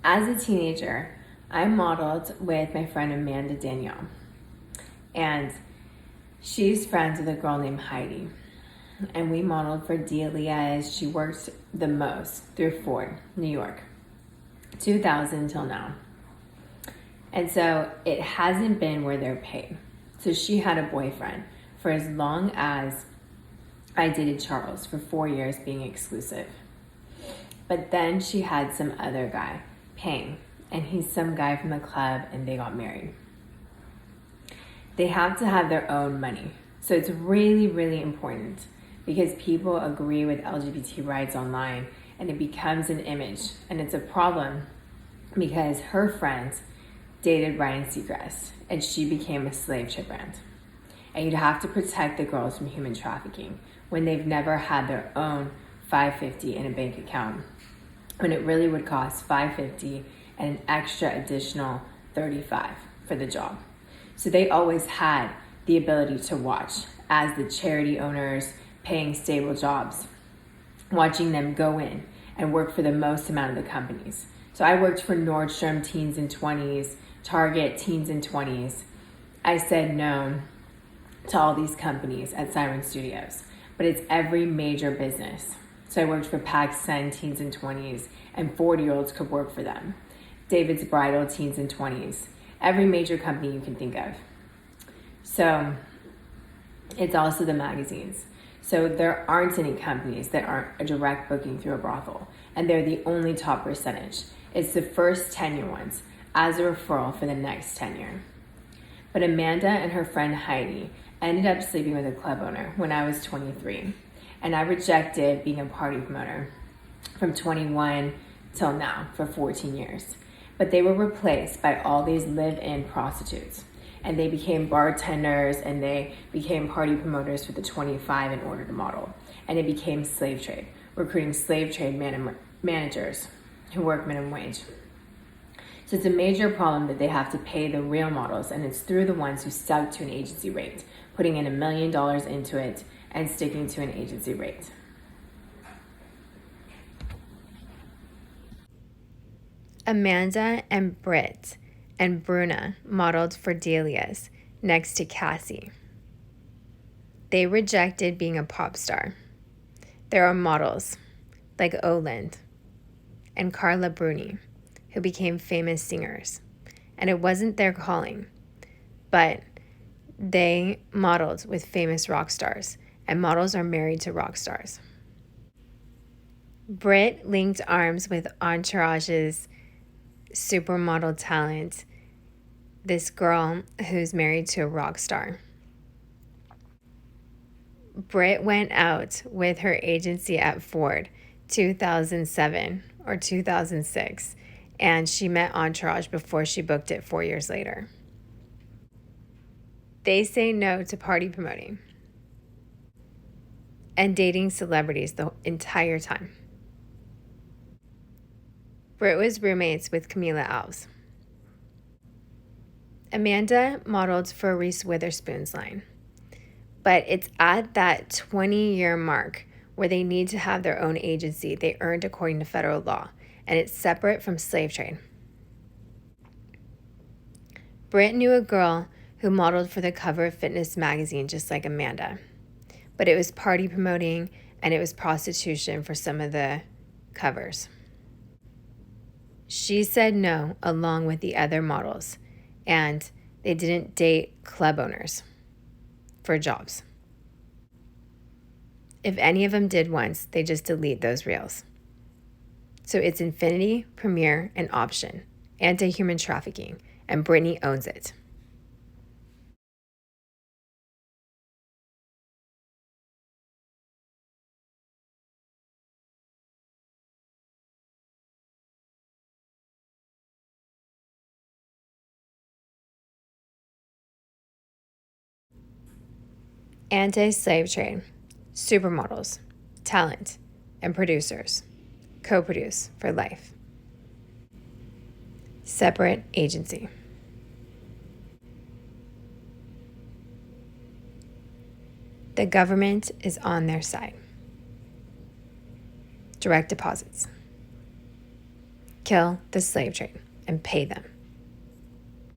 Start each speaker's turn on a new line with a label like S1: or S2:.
S1: As a teenager, I modeled with my friend Amanda Danielle, and she's friends with a girl named Heidi. And we modeled for Delia as she worked the most through Ford, New York, 2000 till now. And so it hasn't been where they're paid. So she had a boyfriend for as long as I dated Charles for 4 years, being exclusive. But then she had some other guy paying, and he's some guy from the club, and they got married. They have to have their own money. So it's really, really important because people agree with LGBT rights online, and it becomes an image. And it's a problem because her friends dated Ryan Seacrest, and she became a slave ship brand. And you'd have to protect the girls from human trafficking when they've never had their own $550 in a bank account, when it really would cost $550 and an extra additional $35 for the job. So they always had the ability to watch as the charity owners paying stable jobs, watching them go in and work for the most amount of the companies. So I worked for Nordstrom, teens and 20s, Target, teens and 20s. I said no to all these companies at Siren Studios, but it's every major business. So I worked for PacSun, teens and 20s, and 40-year-olds could work for them. David's Bridal, teens and 20s, every major company you can think of. So it's also the magazines. So there aren't any companies that aren't a direct booking through a brothel, and they're the only top percentage. It's the first 10-year ones as a referral for the next 10-year. But Amanda and her friend Heidi ended up sleeping with a club owner when I was 23, and I rejected being a party promoter from 21 till now for 14 years. But they were replaced by all these live-in prostitutes, and they became bartenders, and they became party promoters for the 25 in order to model. And it became slave trade, recruiting slave trade managers who work minimum wage. So it's a major problem that they have to pay the real models, and it's through the ones who stuck to an agency rate, putting in $1 million into it and sticking to an agency rate.
S2: Amanda and Britt and Bruna modeled for Delia's next to Cassie. They rejected being a pop star. There are models like Oland and Carla Bruni who became famous singers, and it wasn't their calling, but they modeled with famous rock stars, and models are married to rock stars. Britt linked arms with Entourage's supermodel talent, this girl who's married to a rock star. Britt went out with her agency at Ford 2007 or 2006, and she met Entourage before she booked it 4 years later. They say no to party promoting and dating celebrities the entire time. Britt was roommates with Camila Alves. Amanda modeled for Reese Witherspoon's line, but it's at that 20-year mark where they need to have their own agency they earned according to federal law, and it's separate from slave trade. Britt knew a girl who modeled for the cover of Fitness magazine just like Amanda, but it was party promoting and it was prostitution for some of the covers. She said no along with the other models, and they didn't date club owners for jobs. If any of them did once, they just delete those reels. So it's Infinity, Premiere, and Option, anti-human trafficking, and Britney owns it. Anti-slave trade, supermodels, talent, and producers co-produce for life. Separate agency. The government is on their side. Direct deposits. kill the slave trade, and pay them.